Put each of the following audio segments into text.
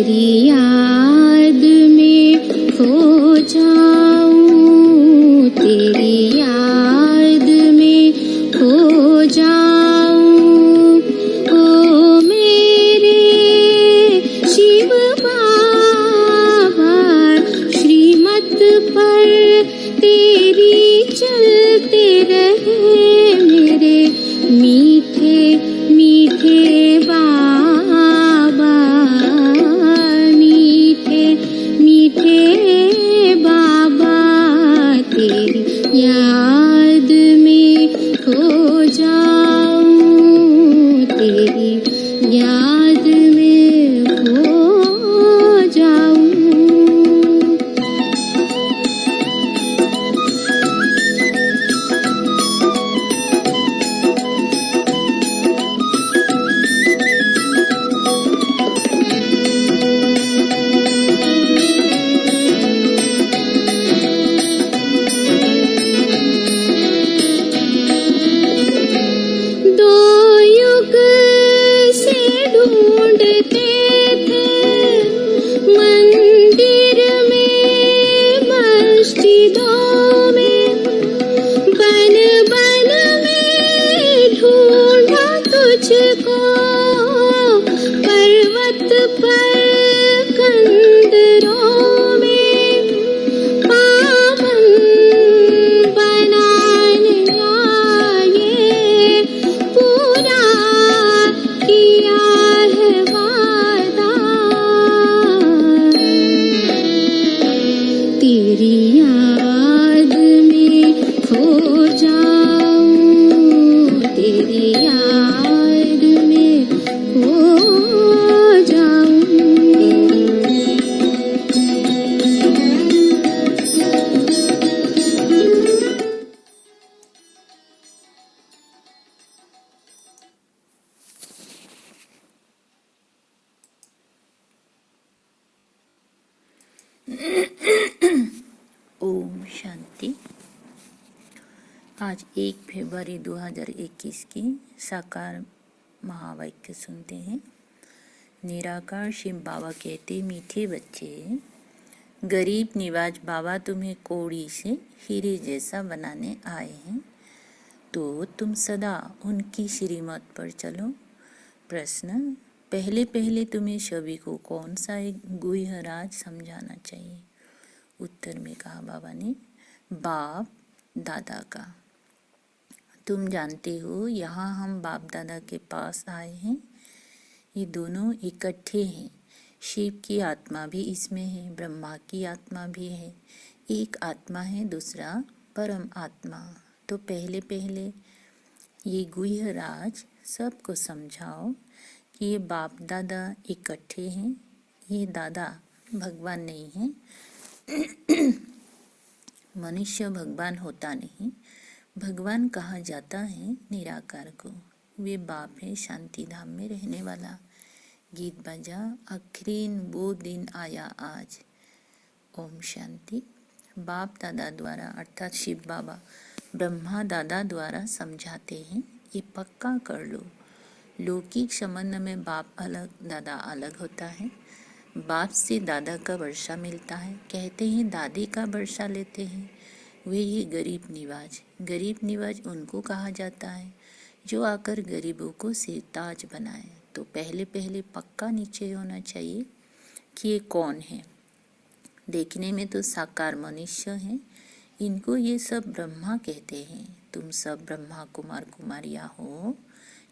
तेरी याद में खो जाऊं, तेरी याद में खो जाऊं। ओ मेरे शिव बाबा, श्रीमत पर तेरी चलते रहे मेरे मीठे मीठे बाबा, मीठे मीठे बाबा। तेरी याद में खो जाऊं, तेरी याद में खो जाऊं। पर्वत पर कंदरों में पावन बनाने आए, पूरा किया है वादा। तेरी याद में खो जाऊं, तेरी याद में खो जाऊं। ओम शांति। आज 1 फरवरी 2021 की साकार महावाक्य सुनते हैं। निराकार शिव बाबा कहते, मीठे बच्चे, गरीब निवाज बाबा तुम्हें कौड़ी से हीरे जैसा बनाने आए हैं, तो तुम सदा उनकी श्रीमत पर चलो। प्रश्न, पहले पहले तुम्हें सभी को कौन सा एक गुह्य राज समझाना चाहिए? उत्तर में कहा बाबा ने, बाप दादा का। तुम जानते हो, यहाँ हम बाप दादा के पास आए हैं। ये दोनों इकट्ठे हैं। शिव की आत्मा भी इसमें है, ब्रह्मा की आत्मा भी है। एक आत्मा है, दूसरा परम आत्मा। तो पहले पहले ये गुह्य राज सबको समझाओ कि ये बाप दादा इकट्ठे हैं। ये दादा भगवान नहीं है। मनुष्य भगवान होता नहीं। भगवान कहा जाता है निराकार को। वे बाप है, शांति धाम में रहने वाला। गीत बजा, आखिरीन वो दिन आया आज। ओम शांति। बाप दादा द्वारा अर्थात शिव बाबा ब्रह्मा दादा द्वारा समझाते हैं, ये पक्का कर लो। लौकिक संबंध में बाप अलग दादा अलग होता है। बाप से दादा का वर्षा मिलता है, कहते हैं दादी का वर्षा लेते हैं। वे ही गरीब निवाज। गरीब निवाज उनको कहा जाता है जो आकर गरीबों को सिरताज बनाए। तो पहले पहले पक्का निश्चय होना चाहिए कि ये कौन है। देखने में तो साकार मनुष्य हैं, इनको ये सब ब्रह्मा कहते हैं। तुम सब ब्रह्मा कुमार कुमारियाँ हो,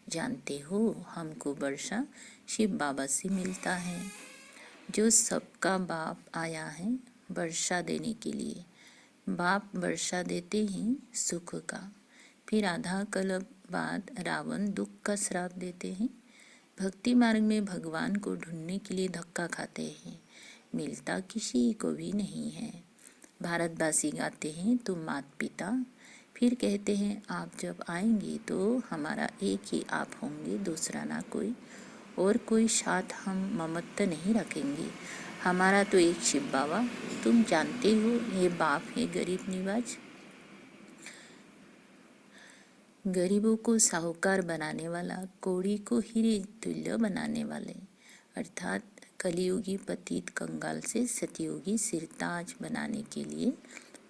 जानते हो हमको वर्षा शिव बाबा से मिलता है, जो सबका बाप आया है वर्षा देने के लिए। बाप वर्षा देते हैं सुख का, फिर आधा कल्प बाद रावण दुख का श्राप देते हैं। भक्ति मार्ग में भगवान को ढूंढने के लिए धक्का खाते हैं, मिलता किसी को भी नहीं है। भारतवासी गाते हैं तुम माता पिता, फिर कहते हैं आप जब आएंगे तो हमारा एक ही आप होंगे, दूसरा ना कोई, और कोई साथ हम ममत्व नहीं रखेंगे। हमारा तो एक शिव बाबा। तुम जानते हो ये बाप है गरीब निवाज। गरीबों को साहूकार बनाने वाला, कौड़ी को हीरे तुल्य बनाने वाले, अर्थात कलियुगी पतित कंगाल से सतयुगी सिरताज बनाने के लिए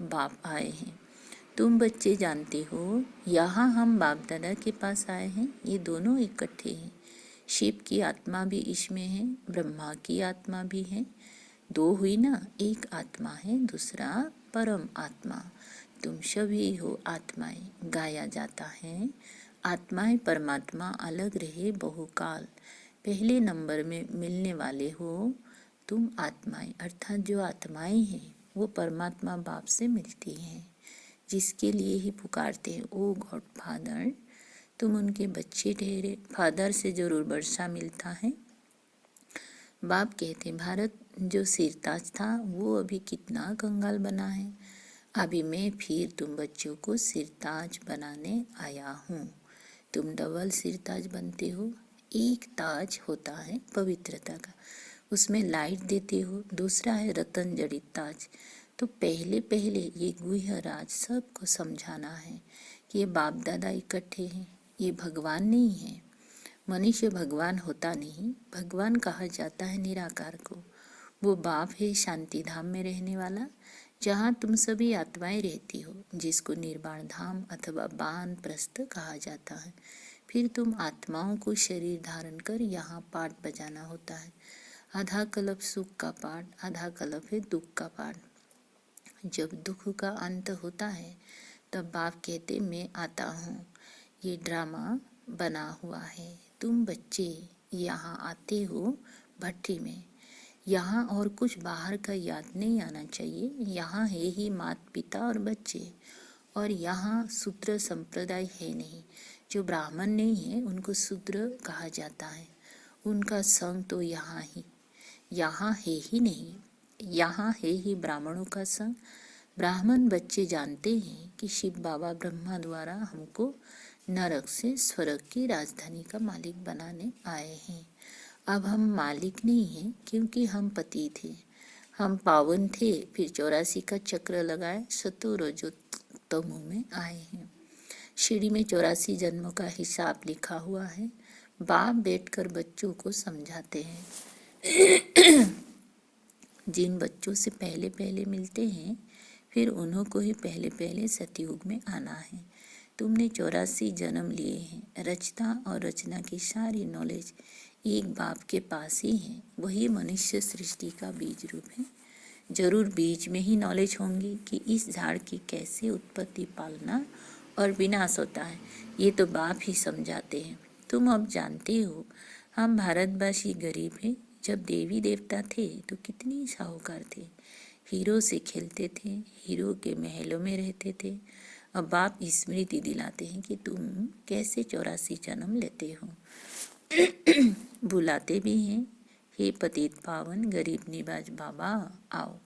बाप आए हैं। तुम बच्चे जानते हो, यहाँ हम बाप दादा के पास आए हैं। ये दोनों इकट्ठे हैं। शिव की आत्मा भी इसमें है, ब्रह्मा की आत्मा भी है। दो हुई ना, एक आत्मा है, दूसरा परम आत्मा। तुम सभी हो आत्माएं। गाया जाता है, आत्माएं परमात्मा अलग रहे बहुकाल। पहले नंबर में मिलने वाले हो तुम आत्माएं, अर्थात जो आत्माएं हैं वो परमात्मा बाप से मिलती हैं, जिसके लिए ही पुकारते हैं, ओ गॉड फादर। तुम उनके बच्चे ठहरे। फादर से जरूर वर्षा मिलता है। बाप कहते भारत जो सिरताज था वो अभी कितना कंगाल बना है। अभी मैं फिर तुम बच्चों को सिरताज बनाने आया हूँ। तुम डबल सिरताज बनते हो। एक ताज होता है पवित्रता का, उसमें लाइट देते हो। दूसरा है रतन जड़ित ताज। तो पहले पहले ये गुह्य राज सबको समझाना है कि ये बाप दादा इकट्ठे हैं, ये भगवान नहीं है। मनुष्य भगवान होता नहीं, भगवान कहा जाता है निराकार को। वो बाप है शांति धाम में रहने वाला, जहाँ तुम सभी आत्माएं रहती हो, जिसको निर्वाण धाम अथवा वानप्रस्थ कहा जाता है। फिर तुम आत्माओं को शरीर धारण कर यहाँ पाठ बजाना होता है। आधा कल्प सुख का पाठ, आधा कल्प है दुख का पाठ। जब दुख का अंत होता है तब बाप कहते मैं आता हूँ। ये ड्रामा बना हुआ है। तुम बच्चे यहाँ आते हो भट्टी में। यहाँ और कुछ बाहर का याद नहीं आना चाहिए। यहाँ है ही माता पिता और बच्चे, और यहाँ शूद्र संप्रदाय है नहीं। जो ब्राह्मण नहीं है उनको शूद्र कहा जाता है। उनका संग तो यहाँ है ही नहीं। यहाँ है ही ब्राह्मणों का संग। ब्राह्मण बच्चे जानते हैं कि शिव बाबा ब्रह्मा द्वारा हमको नरक से स्वर्ग की राजधानी का मालिक बनाने आए हैं। अब हम मालिक नहीं हैं, क्योंकि हम पति थे, हम पावन थे, फिर 84 का चक्र लगाए सतो रजो तमो में आए हैं। सीढ़ी में 84 जन्मों का हिसाब लिखा हुआ है। बाप बैठकर बच्चों को समझाते हैं। जिन बच्चों से पहले पहले मिलते हैं फिर उन्हों को ही पहले पहले सतयुग में आना है। तुमने 84 जन्म लिए हैं। रचना और रचना की सारी नॉलेज एक बाप के पास ही है। वही मनुष्य सृष्टि का बीज रूप है। जरूर बीज में ही नॉलेज होंगी कि इस झाड़ की कैसे उत्पत्ति, पालना और विनाश होता है। ये तो बाप ही समझाते हैं। तुम अब जानते हो, हम भारतवासी गरीब हैं। जब देवी देवता थे तो कितनी साहूकार थे। हीरो से खेलते थे, हीरो के महलों में रहते थे। अब बाप स्मृति दिलाते हैं कि तुम कैसे 84 जन्म लेते हो। बुलाते भी हैं, हे पतित पावन गरीब निवाज बाबा आओ।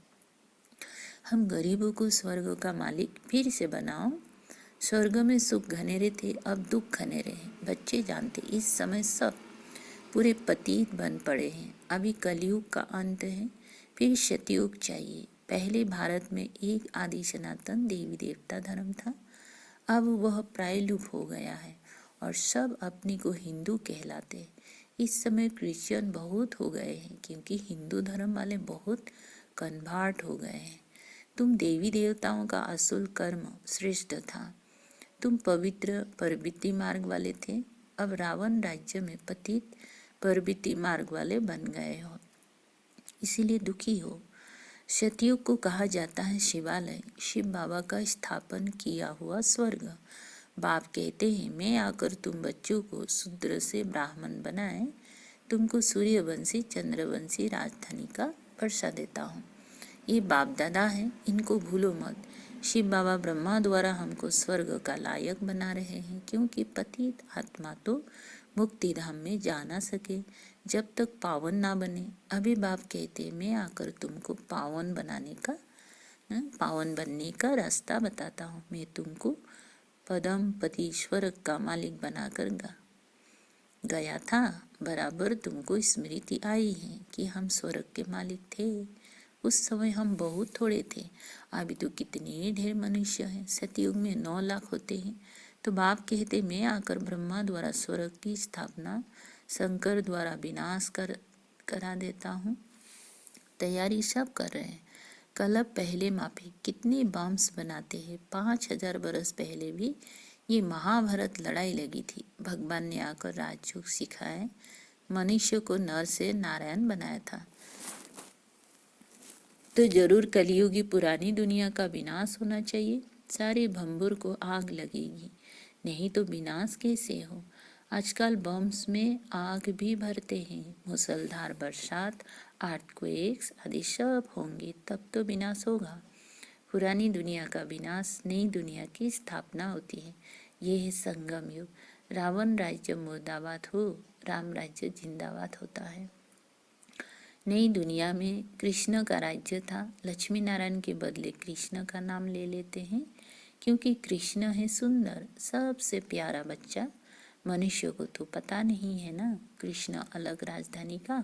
हम गरीबों को स्वर्ग का मालिक फिर से बनाओ। स्वर्ग में सुख घनेरे थे, अब दुख घनेरे हैं। बच्चे जानते इस समय सब पूरे पतित बन पड़े हैं। अभी कलयुग का अंत है, फिर सतयुग चाहिए। पहले भारत में एक आदि सनातन देवी देवता धर्म था। अब वह प्रायलुप हो गया है और सब अपने को हिंदू कहलाते। इस समय क्रिश्चियन बहुत हो गए हैं, क्योंकि हिंदू धर्म वाले बहुत कन्वर्ट हो गए हैं। तुम देवी देवताओं का असूल कर्म श्रेष्ठ था। तुम पवित्र परविति मार्ग वाले थे। अब रावण राज्य में पतित परविति मार्ग वाले बन गए हो, इसीलिए दुखी हो। सतयुग को कहा जाता है शिवालय, शिव बाबा का स्थापन किया हुआ स्वर्ग। बाप कहते हैं मैं आकर तुम बच्चों को शूद्र से ब्राह्मण बनाए, तुमको सूर्यवंशी चंद्रवंशी राजधानी का वर्षा देता हूँ। ये बाप दादा है, इनको भूलो मत। शिव बाबा ब्रह्मा द्वारा हमको स्वर्ग का लायक बना रहे हैं, क्योंकि पतित आत्मा तो मुक्ति धाम में जा ना सके जब तक पावन ना बने। अभी बाप कहते मैं आकर तुमको पावन बनने का रास्ता बताता हूँ। मैं तुमको पदम पति स्वर्ग का मालिक बनाकर गया था। बराबर तुमको स्मृति आई है कि हम स्वर्ग के मालिक थे। उस समय हम बहुत थोड़े थे, अभी तो कितने ढेर मनुष्य हैं। सतयुग में 9 लाख होते हैं। तो बाप कहते मैं आकर ब्रह्मा द्वारा स्वर्ग की स्थापना, शंकर द्वारा विनाश करा देता हूँ। तैयारी सब कर रहे हैं। कलप पहले मापे कितने बॉम्ब्स बनाते हैं। 5000 बरस पहले भी ये महाभारत लड़ाई लगी थी। भगवान ने आकर राजयोग सिखाए, मनुष्य को नर से नारायण बनाया था। तो जरूर कलियुगी पुरानी दुनिया का विनाश होना चाहिए। सारे भंबुर को आग लगेगी, नहीं तो विनाश कैसे हो। आजकल बम्स में आग भी भरते हैं। मूसलधार बरसात, अर्थक्वेक्स आदि सब होंगे, तब तो विनाश होगा। पुरानी दुनिया का विनाश, नई दुनिया की स्थापना होती है। ये है संगम युग। रावण राज्य मुर्दाबाद हो, राम राज्य जिंदाबाद होता है। नई दुनिया में कृष्ण का राज्य था। लक्ष्मी नारायण के बदले कृष्ण का नाम ले लेते हैं, क्योंकि कृष्ण है सुंदर, सबसे प्यारा बच्चा। मनुष्य को तो पता नहीं है ना, कृष्ण अलग राजधानी का,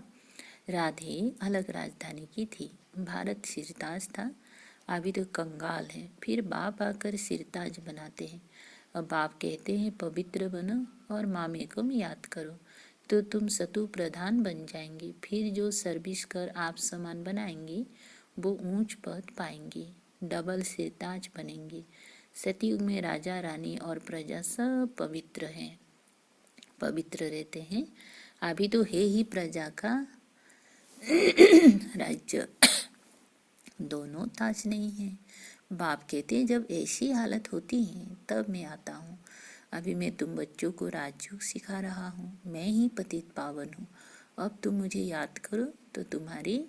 राधे अलग राजधानी की थी। भारत सिरताज था, अभी तो कंगाल है। फिर बाप आकर सिरताज बनाते हैं। अब बाप कहते हैं पवित्र बनो और मामे को याद करो, तो तुम सतु प्रधान बन जाएंगे। फिर जो सर्विस कर आप समान बनाएंगे वो ऊंच पद पाएंगे, डबल सिरताज बनेंगे। सतयुग में राजा रानी और प्रजा सब पवित्र हैं, पवित्र रहते हैं। अभी तो है ही प्रजा का राज्य, दोनों ताज नहीं है। बाप कहते जब ऐसी हालत होती है तब मैं आता हूँ। अभी मैं तुम बच्चों को राजयोग सिखा रहा हूँ, मैं ही पतित पावन हूँ। अब तुम मुझे याद करो तो तुम्हारी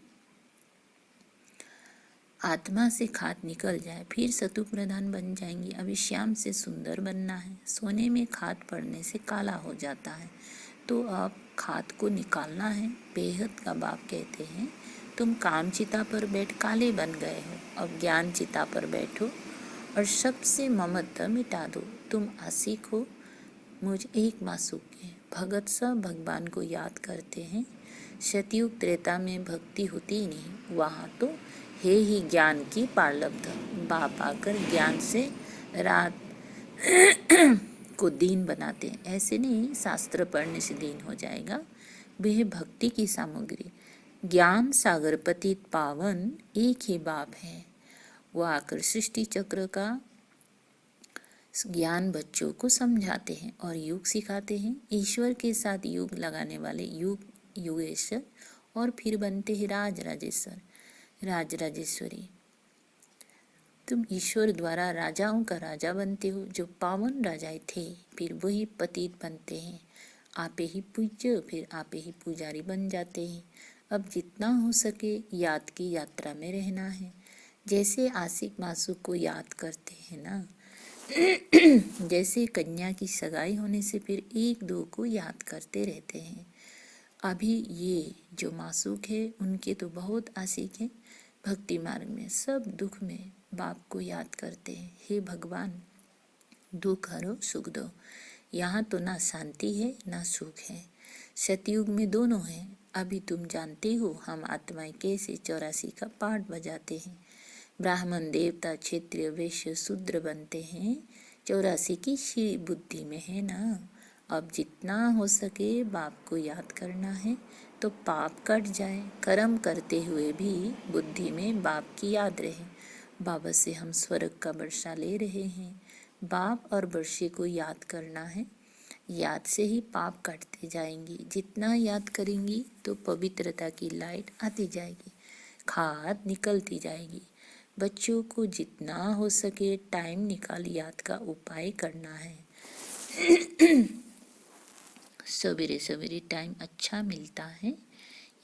आत्मा से खाद निकल जाए, फिर सतु प्रधान बन जाएंगी। अभी श्याम से सुंदर बनना है। सोने में खाद पड़ने से काला हो जाता है, तो अब खाद को निकालना है। बेहद का बाप कहते हैं तुम काम चिता पर बैठ काले बन गए हो, अब ज्ञान चिता पर बैठो और सबसे ममता मिटा दो। तुम आशिक हो, मुझ एक मासूक है। भगत सब भगवान को याद करते हैं। सतयुग त्रेता में भक्ति होती ही नहीं, वहाँ तो है ही ज्ञान की पार्लब्ध। बाप आकर ज्ञान से रात को दीन बनाते हैं। ऐसे नहीं शास्त्र पढ़ने से दीन हो जाएगा, वह भक्ति की सामग्री। ज्ञान सागर पतित पावन एक ही बाप है। वो आकर सृष्टि चक्र का ज्ञान बच्चों को समझाते हैं और युग सिखाते हैं। ईश्वर के साथ युग लगाने वाले युग युगेश्वर और फिर बनते हैं राज राजेश्वर, राज राजेश्वरी। तुम ईश्वर द्वारा राजाओं का राजा बनते हो, जो पावन राजाएं थे, फिर वही पतित बनते हैं। आपे ही पूज्य, फिर आपे ही पुजारी बन जाते हैं। अब जितना हो सके याद की यात्रा में रहना है। जैसे आशिक मासूक को याद करते हैं ना, जैसे कन्या की सगाई होने से फिर एक दो को याद करते रहते हैं। अभी ये जो मासूक है उनके तो बहुत आशिक है। भक्ति मार्ग में सब दुख में बाप को याद करते हैं। हे भगवान, दुख हरो सुख दो। यहाँ तो ना शांति है ना सुख है। सतयुग में दोनों है। अभी तुम जानते हो हम आत्माएं कैसे 84 का पाठ बजाते हैं। ब्राह्मण देवता क्षेत्रीय वैश्य शूद्र बनते हैं, 84 की श्री बुद्धि में है ना। अब जितना हो सके बाप को याद करना है तो पाप कट जाए। कर्म करते हुए भी बुद्धि में बाप की याद रहे। बाबा से हम स्वर्ग का वर्षा ले रहे हैं। बाप और वर्षे को याद करना है। याद से ही पाप कटते जाएंगी। जितना याद करेंगी तो पवित्रता की लाइट आती जाएगी, खाद निकलती जाएगी। बच्चों को जितना हो सके टाइम निकाल याद का उपाय करना है। सवेरे सवेरे टाइम अच्छा मिलता है,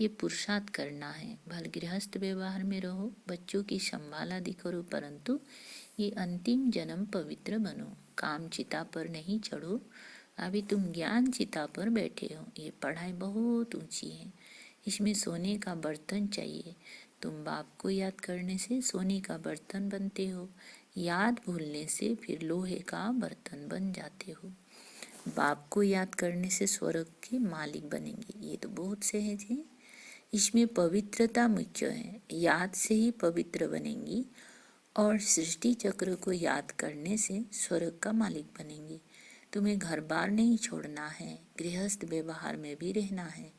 ये पुरुषार्थ करना है। भल गृहस्थ व्यवहार में रहो, बच्चों की संभाल आदि करो, परंतु ये अंतिम जन्म पवित्र बनो। काम चिता पर नहीं चढ़ो, अभी तुम ज्ञान चिता पर बैठे हो। ये पढ़ाई बहुत ऊंची है, इसमें सोने का बर्तन चाहिए। तुम बाप को याद करने से सोने का बर्तन बनते हो, याद भूलने से फिर लोहे का बर्तन बन जाते हो। बाप को याद करने से स्वर्ग के मालिक बनेंगे। ये तो बहुत सहज है, इसमें पवित्रता मुख्य है। याद से ही पवित्र बनेंगी और सृष्टि चक्र को याद करने से स्वर्ग का मालिक बनेंगी। तुम्हें घर बार नहीं छोड़ना है, गृहस्थ व्यवहार में भी रहना है।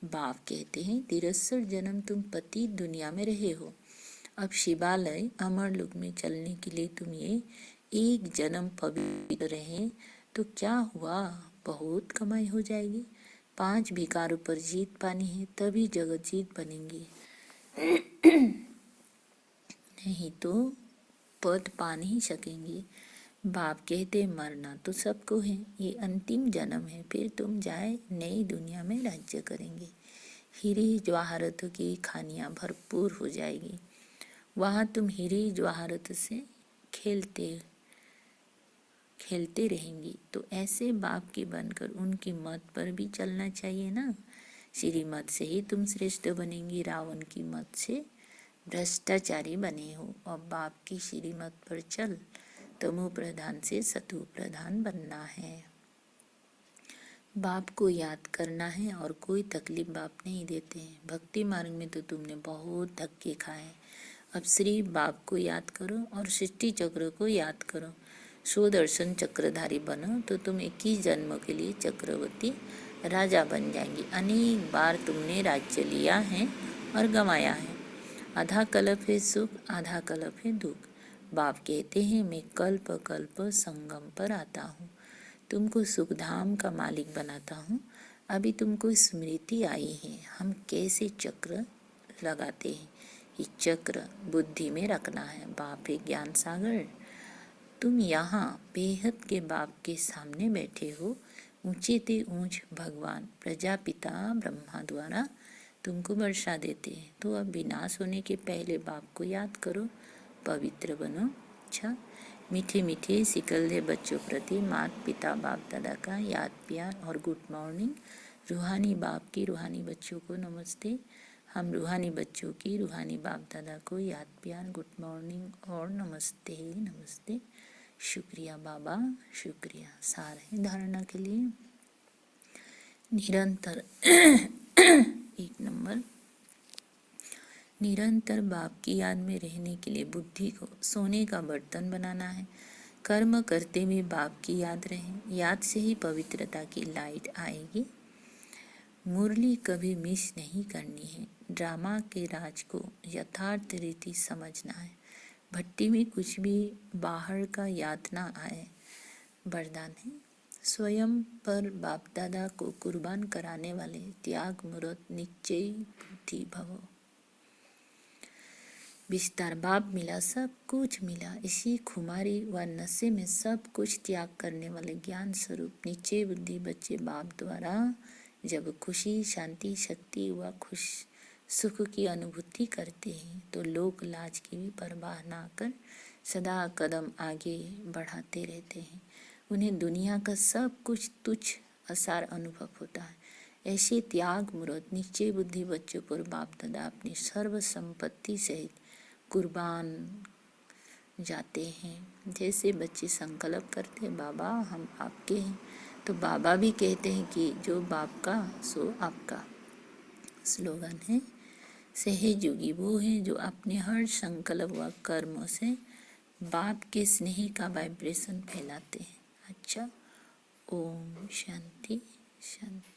बाप कहते हैं, तिरस्सर जन्म तुम पतित दुनिया में रहे हो, अब शिवालय अमर लोक में चलने के लिए तुम ये एक जन्म पवित्र रहे तो क्या हुआ, बहुत कमाई हो जाएगी। 5 विकारों पर जीत पानी है, तभी जगत जीत बनेंगी, नहीं तो पद पा नहीं सकेंगे। बाप कहते मरना तो सबको है, ये अंतिम जन्म है, फिर तुम जाए नई दुनिया में राज्य करेंगे। हीरे जवाहरतों की खानियाँ भरपूर हो जाएगी, वहाँ तुम हीरे जवाहरत से खेलते रहेंगी। तो ऐसे बाप की बनकर उनकी मत पर भी चलना चाहिए ना। श्रीमत से ही तुम श्रेष्ठ बनेंगी, रावण की मत से भ्रष्टाचारी बने हो। और बाप की श्रीमत पर चल, तमो प्रधान से सतु प्रधान बनना है। बाप को याद करना है और कोई तकलीफ बाप नहीं देते हैं। भक्ति मार्ग में तो तुमने बहुत धक्के खाए, अब श्री बाप को याद करो और सृष्टि चक्र को याद करो। सुदर्शन चक्रधारी बनो तो तुम 21 जन्मों के लिए चक्रवर्ती राजा बन जाएंगे। अनेक बार तुमने राज्य लिया है और गंवाया है। आधा कल्प है सुख, आधा कल्प है दुख। बाप कहते हैं, मैं कल्प कल्प संगम पर आता हूँ, तुमको सुखधाम का मालिक बनाता हूँ। अभी तुमको स्मृति आई है, हम कैसे चक्र लगाते हैं। ये चक्र बुद्धि में रखना है। बाप है ज्ञान सागर, तुम यहाँ बेहद के बाप के सामने बैठे हो। ऊंचे ते ऊंच भगवान प्रजापिता ब्रह्मा द्वारा तुमको वर्षा देते हैं। तो अब विनाश होने के पहले बाप को याद करो, पवित्र बनो। अच्छा, मीठे मीठे सिकलदे बच्चों प्रति माता पिता बाप दादा का याद प्यार और गुड मॉर्निंग। रूहानी बाप की रूहानी बच्चों को नमस्ते। हम रूहानी बच्चों की रूहानी बाप दादा को याद प्यार, गुड मॉर्निंग और नमस्ते नमस्ते। शुक्रिया बाबा, शुक्रिया। सार है धारणा के लिए निरंतर 1 नंबर, निरंतर बाप की याद में रहने के लिए बुद्धि को सोने का बर्तन बनाना है। कर्म करते हुए बाप की याद रहे, याद से ही पवित्रता की लाइट आएगी। मुरली कभी मिस नहीं करनी है। ड्रामा के राज को यथार्थ रीति समझना है। भट्टी में कुछ भी बाहर का याद ना आए। वरदान है, स्वयं पर बाप दादा को कुर्बान कराने वाले त्याग मूर्त निश्चय बुद्धि भव। विस्तार बाप मिला, सब कुछ मिला। इसी खुमारी व नशे में सब कुछ त्याग करने वाले ज्ञान स्वरूप निश्चय बुद्धि बच्चे बाप द्वारा जब खुशी, शांति, शक्ति व खुश सुख की अनुभूति करते हैं तो लोक लाज की भी परवाह ना कर सदा कदम आगे बढ़ाते रहते हैं। उन्हें दुनिया का सब कुछ तुच्छ असार अनुभव होता है। ऐसे त्याग मूर्त निश्चय बुद्धि बच्चों पर बाप दादा अपनी सर्व संपत्ति सहित कुर्बान जाते हैं। जैसे बच्चे संकल्प करते हैं, बाबा हम आपके हैं, तो बाबा भी कहते हैं कि जो बाप का सो आपका। स्लोगन है, सहयोगी वो हैं जो अपने हर संकल्प व कर्मों से बाप के स्नेह का वाइब्रेशन फैलाते हैं। अच्छा, ओम शांति शांति।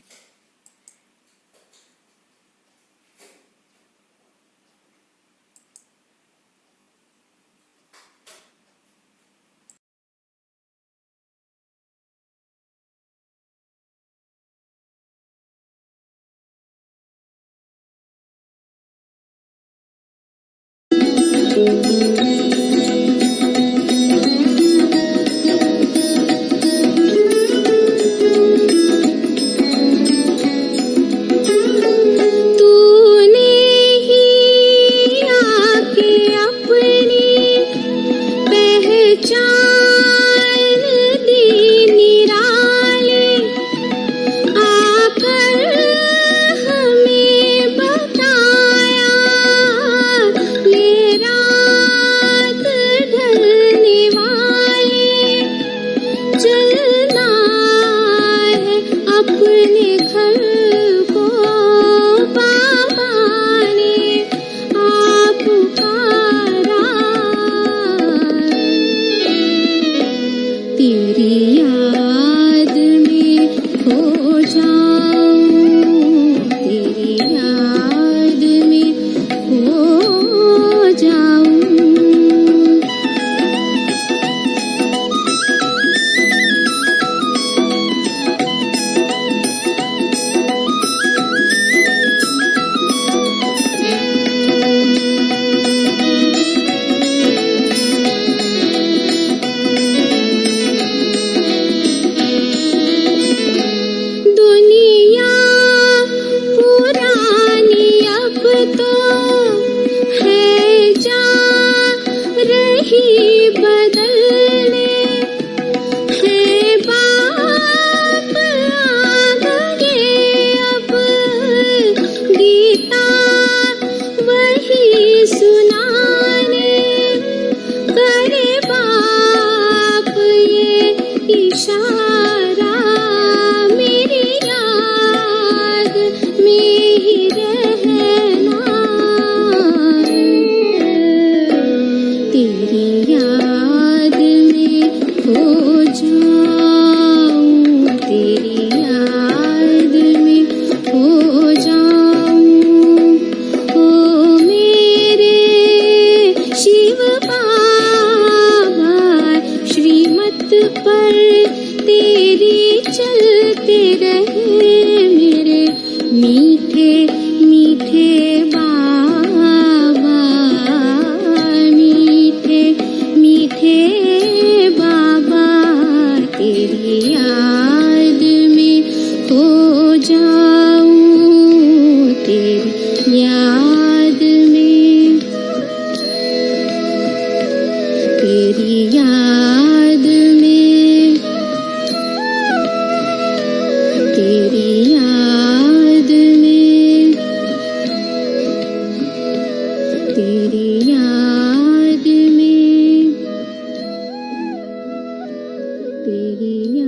तेरी